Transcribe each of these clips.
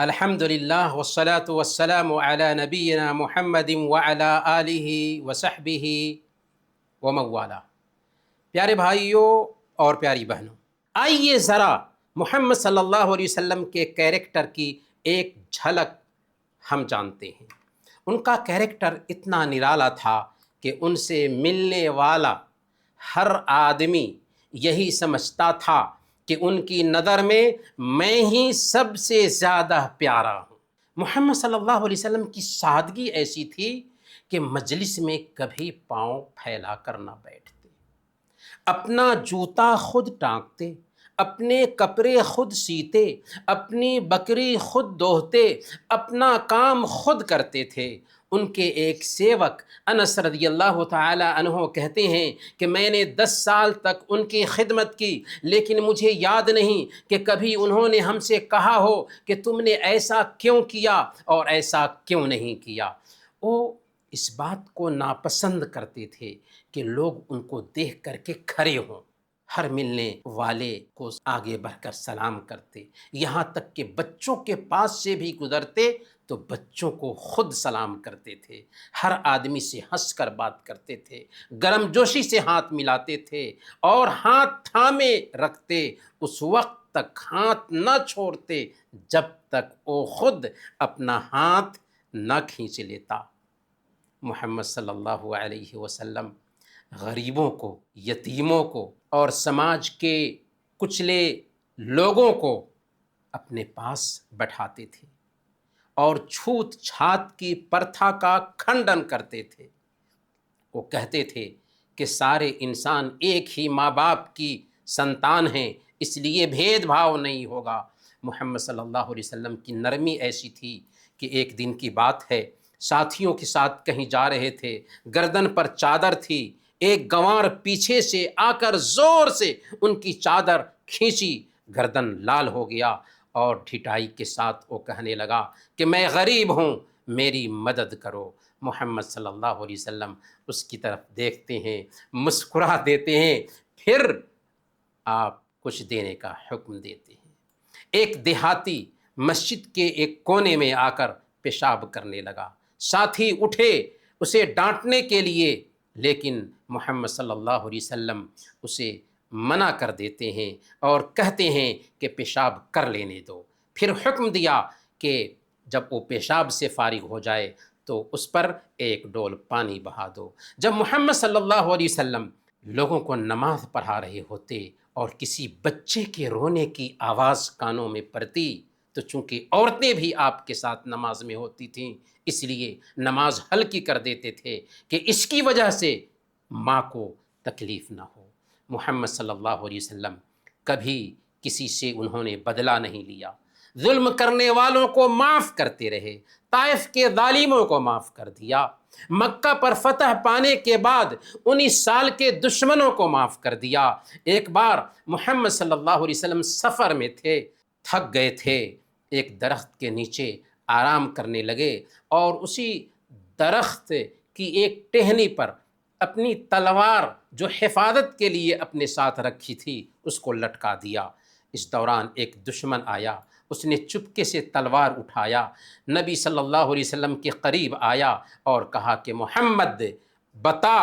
الحمدللہ والصلاة والسلام علی نبینا محمد وعلی آلہ وصحبہ ومن والہ۔ پیارے بھائیوں اور پیاری بہنوں، آئیے ذرا محمد صلی اللہ علیہ وسلم کے کیریکٹر کی ایک جھلک ہم جانتے ہیں۔ ان کا کیریکٹر اتنا نرالا تھا کہ ان سے ملنے والا ہر آدمی یہی سمجھتا تھا کہ ان کی نظر میں ہی سب سے زیادہ پیارا ہوں۔ محمد صلی اللہ علیہ وسلم کی سادگی ایسی تھی کہ مجلس میں کبھی پاؤں پھیلا کر نہ بیٹھتے، اپنا جوتا خود ٹانکتے، اپنے کپڑے خود سیتے، اپنی بکری خود دوہتے، اپنا کام خود کرتے تھے۔ ان کے ایک سیوک انس رضی اللہ تعالی عنہ کہتے ہیں کہ میں نے 10 سال تک ان کی خدمت کی، لیکن مجھے یاد نہیں کہ کبھی انہوں نے ہم سے کہا ہو کہ تم نے ایسا کیوں کیا اور ایسا کیوں نہیں کیا۔ وہ اس بات کو ناپسند کرتے تھے کہ لوگ ان کو دیکھ کر کے کھڑے ہوں، ہر ملنے والے کو آگے بڑھ کر سلام کرتے، یہاں تک کہ بچوں کے پاس سے بھی گزرتے تو بچوں کو خود سلام کرتے تھے، ہر آدمی سے ہنس کر بات کرتے تھے، گرم جوشی سے ہاتھ ملاتے تھے اور ہاتھ تھامے رکھتے، اس وقت تک ہاتھ نہ چھوڑتے جب تک وہ خود اپنا ہاتھ نہ کھینچ لیتا۔ محمد صلی اللہ علیہ وسلم غریبوں کو، یتیموں کو اور سماج کے کچلے لوگوں کو اپنے پاس بٹھاتے تھے اور چھوت چھات کی پرتھا کا کھنڈن کرتے تھے۔ وہ کہتے تھے کہ سارے انسان ایک ہی ماں باپ کی سنتان ہیں، اس لیے بھید بھاؤ نہیں ہوگا۔ محمد صلی اللہ علیہ وسلم کی نرمی ایسی تھی کہ ایک دن کی بات ہے، ساتھیوں کے ساتھ کہیں جا رہے تھے، گردن پر چادر تھی، ایک گنوار پیچھے سے آ کر زور سے ان کی چادر کھینچی، گردن لال ہو گیا اور ڈھٹائی کے ساتھ وہ کہنے لگا کہ میں غریب ہوں، میری مدد کرو۔ محمد صلی اللہ علیہ وسلم اس کی طرف دیکھتے ہیں، مسکرا دیتے ہیں، پھر آپ کچھ دینے کا حکم دیتے ہیں۔ ایک دیہاتی مسجد کے ایک کونے میں آ کر پیشاب کرنے لگا، ساتھی اٹھے اسے ڈانٹنے کے لیے، لیکن محمد صلی اللہ علیہ وسلم اسے منع کر دیتے ہیں اور کہتے ہیں کہ پیشاب کر لینے دو۔ پھر حکم دیا کہ جب وہ پیشاب سے فارغ ہو جائے تو اس پر ایک ڈول پانی بہا دو۔ جب محمد صلی اللہ علیہ وسلم لوگوں کو نماز پڑھا رہے ہوتے اور کسی بچے کے رونے کی آواز کانوں میں پڑتی تو چونکہ عورتیں بھی آپ کے ساتھ نماز میں ہوتی تھیں، اس لیے نماز ہلکی کر دیتے تھے کہ اس کی وجہ سے ماں کو تکلیف نہ ہو۔ محمد صلی اللہ علیہ وسلم کبھی کسی سے انہوں نے بدلہ نہیں لیا، ظلم کرنے والوں کو معاف کرتے رہے، طائف کے ظالموں کو معاف کر دیا، مکہ پر فتح پانے کے بعد 19 سال کے دشمنوں کو معاف کر دیا۔ ایک بار محمد صلی اللہ علیہ وسلم سفر میں تھے، تھک گئے تھے، ایک درخت کے نیچے آرام کرنے لگے اور اسی درخت کی ایک ٹہنی پر اپنی تلوار جو حفاظت کے لیے اپنے ساتھ رکھی تھی اس کو لٹکا دیا۔ اس دوران ایک دشمن آیا، اس نے چپکے سے تلوار اٹھایا، نبی صلی اللہ علیہ وسلم کے قریب آیا اور کہا کہ محمد بتا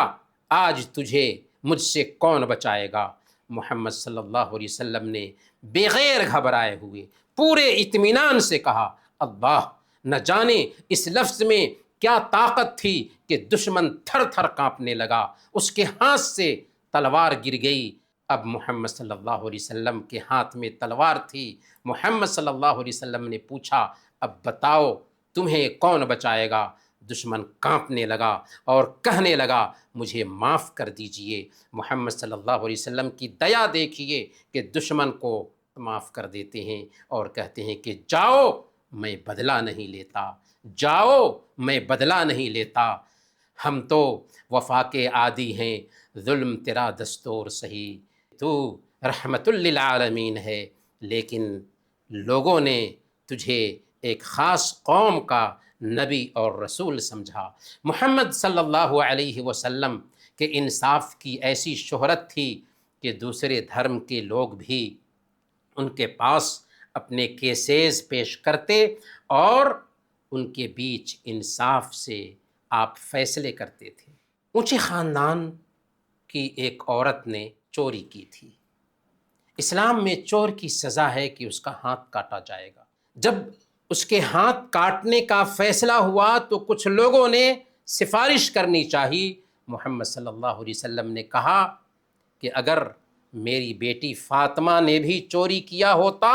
آج تجھے مجھ سے کون بچائے گا؟ محمد صلی اللہ علیہ وسلم نے بغیر گھبرائے ہوئے پورے اطمینان سے کہا اللہ، نہ جانے اس لفظ میں کیا طاقت تھی کہ دشمن تھر تھر کانپنے لگا، اس کے ہاتھ سے تلوار گر گئی۔ اب محمد صلی اللہ علیہ وسلم کے ہاتھ میں تلوار تھی۔ محمد صلی اللہ علیہ وسلم نے پوچھا اب بتاؤ تمہیں کون بچائے گا؟ دشمن کانپنے لگا اور کہنے لگا مجھے معاف کر دیجئے۔ محمد صلی اللہ علیہ وسلم کی دیا دیکھیے کہ دشمن کو معاف کر دیتے ہیں اور کہتے ہیں کہ جاؤ میں بدلہ نہیں لیتا، جاؤ میں بدلہ نہیں لیتا، ہم تو وفا کے عادی ہیں، ظلم تیرا دستور سہی، تو رحمت للعالمین ہے، لیکن لوگوں نے تجھے ایک خاص قوم کا نبی اور رسول سمجھا۔ محمد صلی اللہ علیہ وسلم کے انصاف کی ایسی شہرت تھی کہ دوسرے دھرم کے لوگ بھی ان کے پاس اپنے کیسز پیش کرتے اور ان کے بیچ انصاف سے آپ فیصلے کرتے تھے۔ اونچے خاندان کی ایک عورت نے چوری کی تھی۔ اسلام میں چور کی سزا ہے کہ اس کا ہاتھ کاٹا جائے گا۔ جب اس کے ہاتھ کاٹنے کا فیصلہ ہوا تو کچھ لوگوں نے سفارش کرنی چاہی۔ محمد صلی اللہ علیہ وسلم نے کہا کہ اگر میری بیٹی فاطمہ نے بھی چوری کیا ہوتا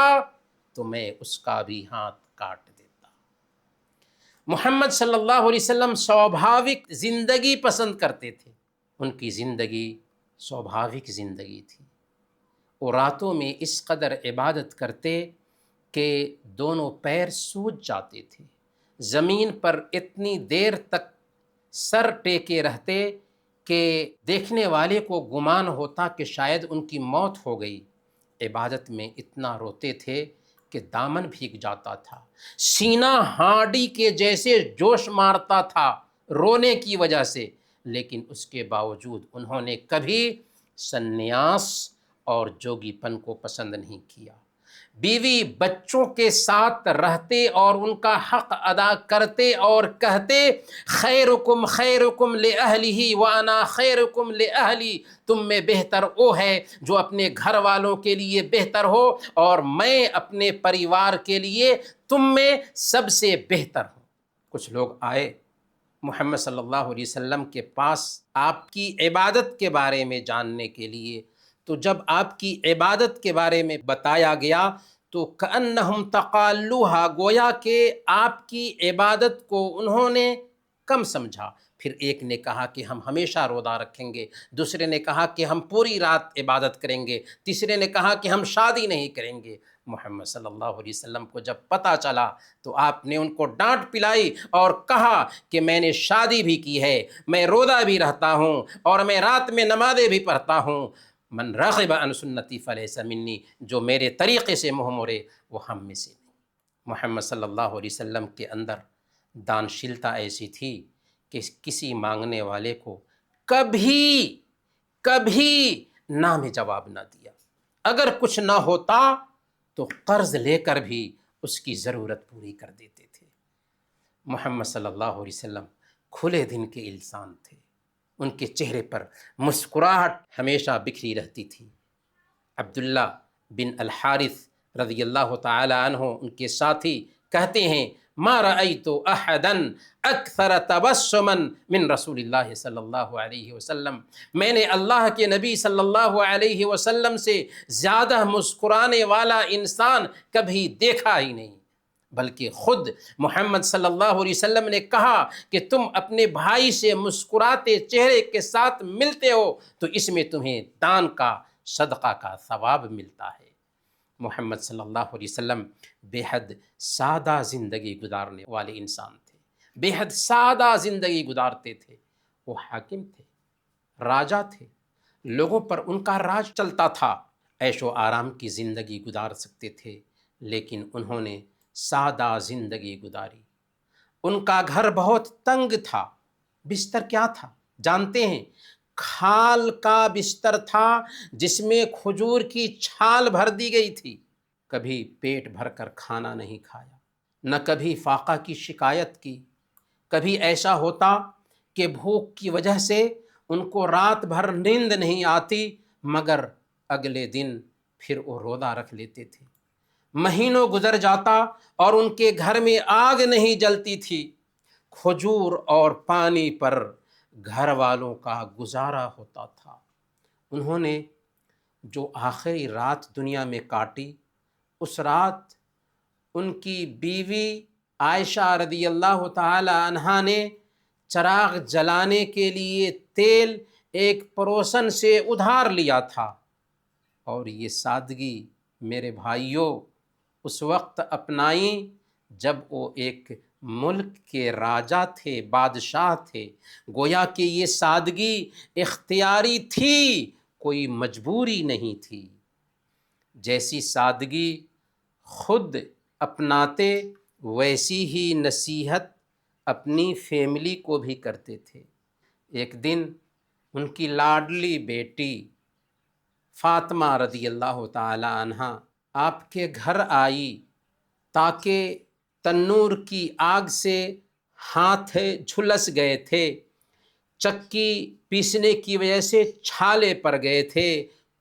تو میں اس کا بھی ہاتھ کاٹ دیتا۔ محمد صلی اللہ علیہ وسلم سوبھاوک زندگی پسند کرتے تھے۔ ان کی زندگی سوبھاوک زندگی تھی۔ وہ راتوں میں اس قدر عبادت کرتے کہ دونوں پیر سوج جاتے تھے، زمین پر اتنی دیر تک سر ٹیکے رہتے کہ دیکھنے والے کو گمان ہوتا کہ شاید ان کی موت ہو گئی۔ عبادت میں اتنا روتے تھے کہ دامن بھیگ جاتا تھا، سینہ ہانڈی کے جیسے جوش مارتا تھا رونے کی وجہ سے، لیکن اس کے باوجود انہوں نے کبھی سنیاس اور جوگی پن کو پسند نہیں کیا۔ بیوی بچوں کے ساتھ رہتے اور ان کا حق ادا کرتے اور کہتے خیرکم خیرکم لأہلہ وانا خیرکم لأہلی، تم میں بہتر وہ ہے جو اپنے گھر والوں کے لیے بہتر ہو اور میں اپنے پریوار کے لیے تم میں سب سے بہتر ہوں۔ کچھ لوگ آئے محمد صلی اللہ علیہ وسلم کے پاس آپ کی عبادت کے بارے میں جاننے کے لیے، تو جب آپ کی عبادت کے بارے میں بتایا گیا تو کأنہم تقالوہا، گویا کہ آپ کی عبادت کو انہوں نے کم سمجھا۔ پھر ایک نے کہا کہ ہم ہمیشہ روزہ رکھیں گے، دوسرے نے کہا کہ ہم پوری رات عبادت کریں گے، تیسرے نے کہا کہ ہم شادی نہیں کریں گے۔ محمد صلی اللہ علیہ وسلم کو جب پتہ چلا تو آپ نے ان کو ڈانٹ پلائی اور کہا کہ میں نے شادی بھی کی ہے، میں روزہ بھی رہتا ہوں اور میں رات میں نمازیں بھی پڑھتا ہوں۔ من رغب عن سنتی فلیس منی، جو میرے طریقے سے منہ موڑے وہ ہم میں سے نہیں۔ محمد صلی اللہ علیہ وسلم کے اندر دانشیلتا ایسی تھی کہ کسی مانگنے والے کو کبھی نہ میں جواب نہ دیا۔ اگر کچھ نہ ہوتا تو قرض لے کر بھی اس کی ضرورت پوری کر دیتے تھے۔ محمد صلی اللہ علیہ وسلم کھلے دن کے انسان تھے، ان کے چہرے پر مسکراہٹ ہمیشہ بکھری رہتی تھی۔ عبداللہ بن الحارث رضی اللہ تعالی عنہ ان کے ساتھی کہتے ہیں ما رأیت احدا اکثر تبسما من رسول اللہ صلی اللہ علیہ وسلم، میں نے اللہ کے نبی صلی اللہ علیہ وسلم سے زیادہ مسکرانے والا انسان کبھی دیکھا ہی نہیں، بلکہ خود محمد صلی اللہ علیہ وسلم نے کہا کہ تم اپنے بھائی سے مسکراتے چہرے کے ساتھ ملتے ہو تو اس میں تمہیں دان کا صدقہ کا ثواب ملتا ہے۔ محمد صلی اللہ علیہ وسلم بے حد سادہ زندگی گزارنے والے انسان تھے، بے حد سادہ زندگی گزارتے تھے۔ وہ حاکم تھے، راجا تھے، لوگوں پر ان کا راج چلتا تھا، عیش و آرام کی زندگی گزار سکتے تھے، لیکن انہوں نے سادہ زندگی گزاری۔ ان کا گھر بہت تنگ تھا۔ بستر کیا تھا جانتے ہیں؟ کھال کا بستر تھا جس میں کھجور کی چھال بھر دی گئی تھی۔ کبھی پیٹ بھر کر کھانا نہیں کھایا، نہ کبھی فاقہ کی شکایت کی۔ کبھی ایسا ہوتا کہ بھوک کی وجہ سے ان کو رات بھر نیند نہیں آتی، مگر اگلے دن پھر وہ روزہ رکھ لیتے تھے۔ مہینوں گزر جاتا اور ان کے گھر میں آگ نہیں جلتی تھی۔ کھجور اور پانی پر گھر والوں کا گزارا ہوتا تھا۔ انہوں نے جو آخری رات دنیا میں کاٹی، اس رات ان کی بیوی عائشہ رضی اللہ تعالی عنہا نے چراغ جلانے کے لیے تیل ایک پڑوسن سے ادھار لیا تھا، اور یہ سادگی میرے بھائیوں اس وقت اپنائیں جب وہ ایک ملک کے راجا تھے، بادشاہ تھے۔ گویا کہ یہ سادگی اختیاری تھی، کوئی مجبوری نہیں تھی۔ جیسی سادگی خود اپناتے ویسی ہی نصیحت اپنی فیملی کو بھی کرتے تھے۔ ایک دن ان کی لاڈلی بیٹی فاطمہ رضی اللہ تعالی عنہا آپ کے گھر آئی تاکہ تنور کی آگ سے ہاتھ جھلس گئے تھے، چکی پیسنے کی وجہ سے چھالے پڑ گئے تھے،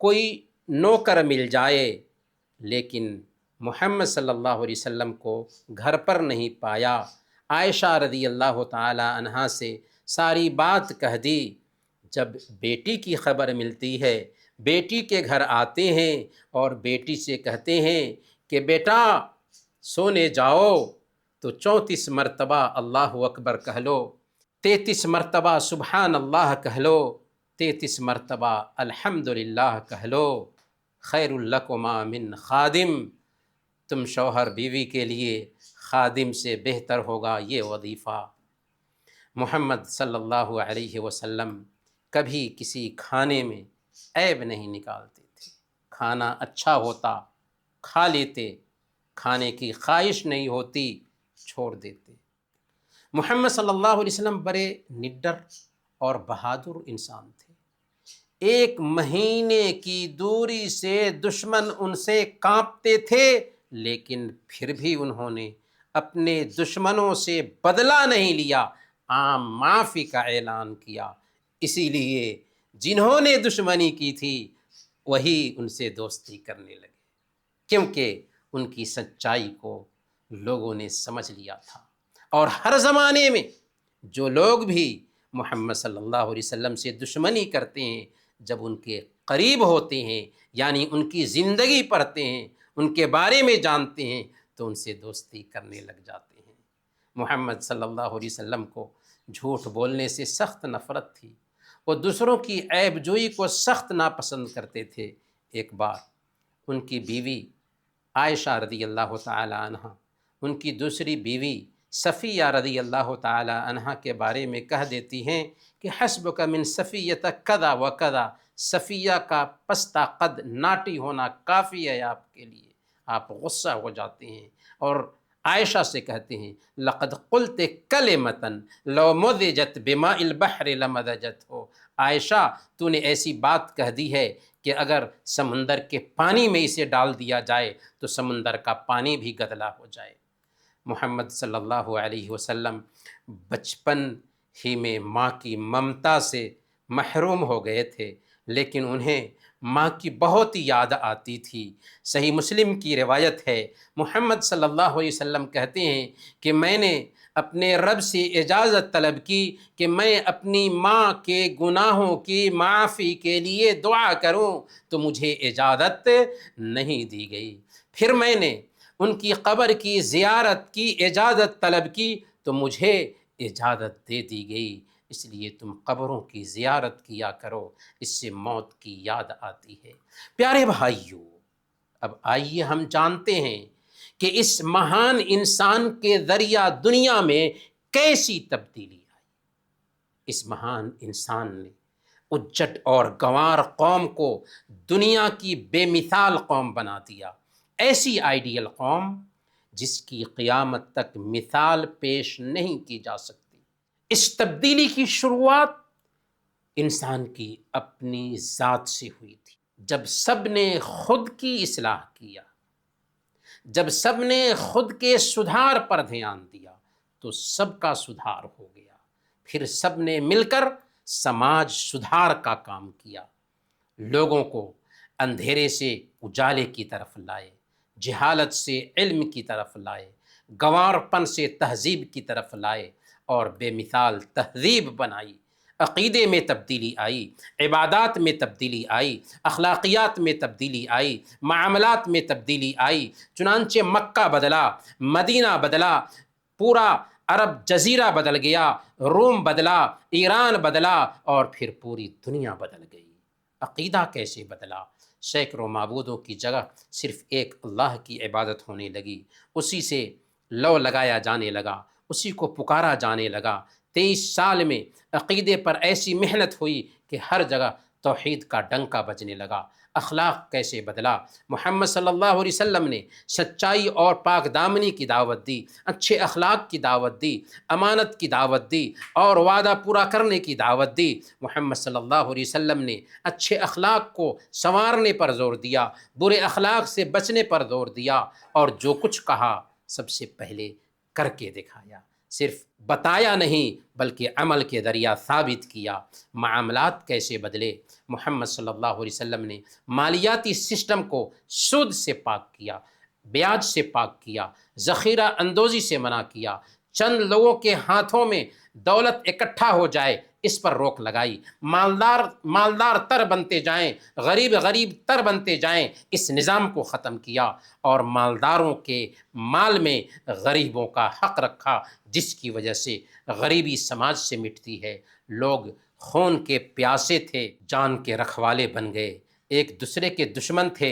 کوئی نوکر مل جائے، لیکن محمد صلی اللہ علیہ وسلم کو گھر پر نہیں پایا۔ عائشہ رضی اللہ تعالی عنہا سے ساری بات کہہ دی۔ جب بیٹی کی خبر ملتی ہے، بیٹی کے گھر آتے ہیں اور بیٹی سے کہتے ہیں کہ بیٹا سونے جاؤ، تو 34 مرتبہ اللہ اکبر کہہ لو، 33 مرتبہ سبحان اللہ کہہ لو، 33 مرتبہ الحمدللہ کہہ لو۔ خیر لکما من خادم، تم شوہر بیوی کے لیے خادم سے بہتر ہوگا یہ وظیفہ۔ محمد صلی اللہ علیہ وسلم کبھی کسی کھانے میں عیب نہیں نکالتے تھے، کھانا اچھا ہوتا کھا لیتے، کھانے کی خواہش نہیں ہوتی چھوڑ دیتے۔ محمد صلی اللہ علیہ وسلم بڑے نڈر اور بہادر انسان تھے۔ 1 مہینے کی دوری سے دشمن ان سے کانپتے تھے، لیکن پھر بھی انہوں نے اپنے دشمنوں سے بدلہ نہیں لیا، عام معافی کا اعلان کیا۔ اسی لیے جنہوں نے دشمنی کی تھی وہی ان سے دوستی کرنے لگے، کیونکہ ان کی سچائی کو لوگوں نے سمجھ لیا تھا۔ اور ہر زمانے میں جو لوگ بھی محمد صلی اللہ علیہ وسلم سے دشمنی کرتے ہیں، جب ان کے قریب ہوتے ہیں، یعنی ان کی زندگی پڑھتے ہیں، ان کے بارے میں جانتے ہیں، تو ان سے دوستی کرنے لگ جاتے ہیں۔ محمد صلی اللہ علیہ وسلم کو جھوٹ بولنے سے سخت نفرت تھی، وہ دوسروں کی عیب جوئی کو سخت ناپسند کرتے تھے۔ ایک بار ان کی بیوی عائشہ رضی اللہ تعالی عنہ ان کی دوسری بیوی صفیہ رضی اللہ تعالی عنہ کے بارے میں کہہ دیتی ہیں کہ حسبک من صفیۃ کذا و کذا، صفیہ کا پستہ قد ناٹی ہونا کافی ہے آپ کے لیے۔ آپ غصہ ہو جاتے ہیں اور عائشہ سے کہتے ہیں لقد قلت کلمۃ لو مزجت بماء البحر لمزجت ہو، عائشہ تو نے ایسی بات کہہ دی ہے کہ اگر سمندر کے پانی میں اسے ڈال دیا جائے تو سمندر کا پانی بھی گدلا ہو جائے۔ محمد صلی اللہ علیہ وسلم بچپن ہی میں ماں کی ممتا سے محروم ہو گئے تھے، لیکن انہیں ماں کی بہت یاد آتی تھی۔ صحیح مسلم کی روایت ہے، محمد صلی اللہ علیہ وسلم کہتے ہیں کہ میں نے اپنے رب سے اجازت طلب کی کہ میں اپنی ماں کے گناہوں کی معافی کے لیے دعا کروں، تو مجھے اجازت نہیں دی گئی۔ پھر میں نے ان کی قبر کی زیارت کی اجازت طلب کی تو مجھے اجازت دے دی گئی۔ اس لیے تم قبروں کی زیارت کیا کرو، اس سے موت کی یاد آتی ہے۔ پیارے بھائیو، اب آئیے ہم جانتے ہیں کہ اس مہان انسان کے ذریعہ دنیا میں کیسی تبدیلی آئی۔ اس مہان انسان نے اجٹ اور گنوار قوم کو دنیا کی بے مثال قوم بنا دیا، ایسی آئیڈیل قوم جس کی قیامت تک مثال پیش نہیں کی جا سکتی۔ اس تبدیلی کی شروعات انسان کی اپنی ذات سے ہوئی تھی۔ جب سب نے خود کی اصلاح کیا، جب سب نے خود کے سدھار پر دھیان دیا تو سب کا سدھار ہو گیا۔ پھر سب نے مل کر سماج سدھار کا کام کیا، لوگوں کو اندھیرے سے اجالے کی طرف لائے، جہالت سے علم کی طرف لائے، گنوارپن سے تہذیب کی طرف لائے اور بے مثال تہذیب بنائی۔ عقیدے میں تبدیلی آئی، عبادات میں تبدیلی آئی، اخلاقیات میں تبدیلی آئی، معاملات میں تبدیلی آئی۔ چنانچہ مکہ بدلا، مدینہ بدلا، پورا عرب جزیرہ بدل گیا، روم بدلا، ایران بدلا اور پھر پوری دنیا بدل گئی۔ عقیدہ کیسے بدلا؟ سینکڑوں معبودوں کی جگہ صرف ایک اللہ کی عبادت ہونے لگی، اسی سے لو لگایا جانے لگا، اسی کو پکارا جانے لگا۔ 23 سال میں عقیدے پر ایسی محنت ہوئی کہ ہر جگہ توحید کا ڈنکا بجنے لگا، اخلاق کیسے بدلا۔ محمد صلی اللہ علیہ وسلم نے سچائی اور پاک دامنی کی دعوت دی، اچھے اخلاق کی دعوت دی، امانت کی دعوت دی اور وعدہ پورا کرنے کی دعوت دی۔ محمد صلی اللہ علیہ وسلم نے اچھے اخلاق کو سنوارنے پر زور دیا، برے اخلاق سے بچنے پر زور دیا، اور جو کچھ کہا سب سے پہلے کر کے دکھایا، صرف بتایا نہیں بلکہ عمل کے ذریعہ ثابت کیا۔ معاملات کیسے بدلے؟ محمد صلی اللہ علیہ وسلم نے مالیاتی سسٹم کو سود سے پاک کیا، بیاج سے پاک کیا، ذخیرہ اندوزی سے منع کیا، چند لوگوں کے ہاتھوں میں دولت اکٹھا ہو جائے اس پر روک لگائی، مالدار تر بنتے جائیں، غریب تر بنتے جائیں، اس نظام کو ختم کیا، اور مالداروں کے مال میں غریبوں کا حق رکھا، جس کی وجہ سے غریبی سماج سے مٹتی ہے۔ لوگ خون کے پیاسے تھے، جان کے رکھوالے بن گئے، ایک دوسرے کے دشمن تھے،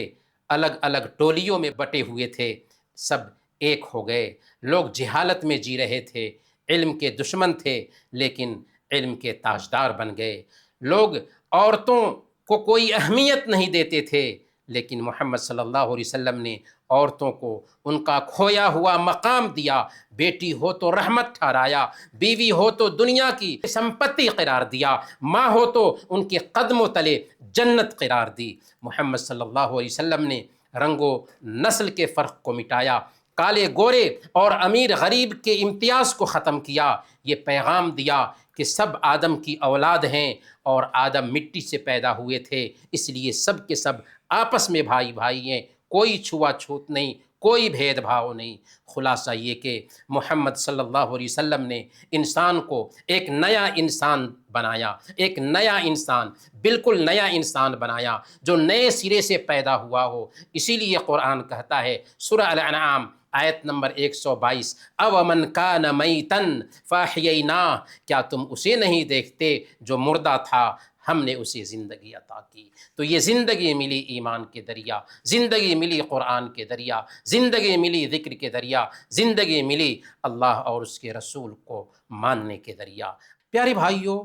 الگ الگ ٹولیوں میں بٹے ہوئے تھے، سب ایک ہو گئے۔ لوگ جہالت میں جی رہے تھے، علم کے دشمن تھے لیکن علم کے تاجدار بن گئے۔ لوگ عورتوں کو کوئی اہمیت نہیں دیتے تھے، لیکن محمد صلی اللہ علیہ وسلم نے عورتوں کو ان کا کھویا ہوا مقام دیا، بیٹی ہو تو رحمت ٹھہرایا، بیوی ہو تو دنیا کی سمپتی قرار دیا، ماں ہو تو ان کے قدموں تلے جنت قرار دی۔ محمد صلی اللہ علیہ وسلم نے رنگ و نسل کے فرق کو مٹایا، کالے گورے اور امیر غریب کے امتیاز کو ختم کیا، یہ پیغام دیا کہ سب آدم کی اولاد ہیں اور آدم مٹی سے پیدا ہوئے تھے، اس لیے سب کے سب آپس میں بھائی ہیں، کوئی چھوا چھوت نہیں، کوئی بھید بھاؤ نہیں۔ خلاصہ یہ کہ محمد صلی اللہ علیہ وسلم نے انسان کو ایک نیا انسان بنایا، ایک نیا انسان، بالکل نیا انسان بنایا جو نئے سرے سے پیدا ہوا ہو۔ اسی لیے قرآن کہتا ہے سورہ الانعام آیت نمبر 122، اومن کان میتن فاحییناہ، کیا تم اسے نہیں دیکھتے جو مردہ تھا، ہم نے اسے زندگی عطا کی۔ تو یہ زندگی ملی ایمان کے ذریعہ، زندگی ملی قرآن کے ذریعہ، زندگی ملی ذکر کے ذریعہ، زندگی ملی اللہ اور اس کے رسول کو ماننے کے ذریعہ۔ پیارے بھائیوں،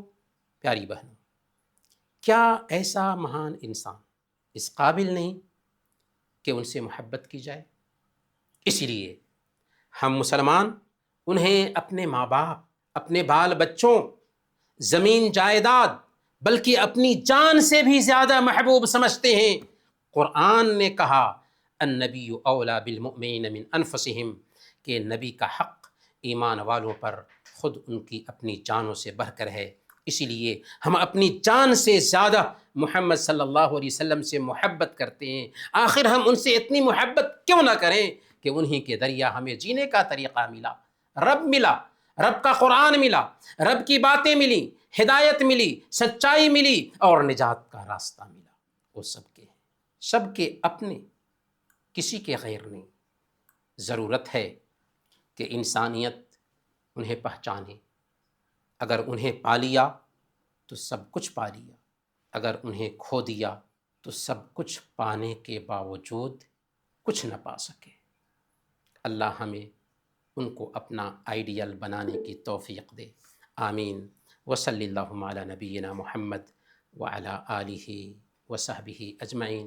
پیاری بہنوں، کیا ایسا مہان انسان اس قابل نہیں کہ ان سے محبت کی جائے؟ اس لیے ہم مسلمان انہیں اپنے ماں باپ، اپنے بال بچوں، زمین جائیداد، بلکہ اپنی جان سے بھی زیادہ محبوب سمجھتے ہیں۔ قرآن نے کہا النبی اولیٰ بالمؤمنین من انفسہم، کہ نبی کا حق ایمان والوں پر خود ان کی اپنی جانوں سے بڑھ کر ہے۔ اسی لیے ہم اپنی جان سے زیادہ محمد صلی اللہ علیہ وسلم سے محبت کرتے ہیں۔ آخر ہم ان سے اتنی محبت کیوں نہ کریں کہ انہی کے ذریعہ ہمیں جینے کا طریقہ ملا، رب ملا، رب کا قرآن ملا، رب کی باتیں ملی، ہدایت ملی، سچائی ملی اور نجات کا راستہ ملا۔ وہ سب کے ہیں، سب کے اپنے، کسی کے غیر نہیں۔ ضرورت ہے کہ انسانیت انہیں پہچانے۔ اگر انہیں پا لیا تو سب کچھ پا لیا، اگر انہیں کھو دیا تو سب کچھ پانے کے باوجود کچھ نہ پا سکے۔ اللہ ہمیں ان کو اپنا آئیڈیل بنانے کی توفیق دے، آمین۔ وصلی اللہ علی نبینا محمد وعلی آلہ وصحبہ اجمعین۔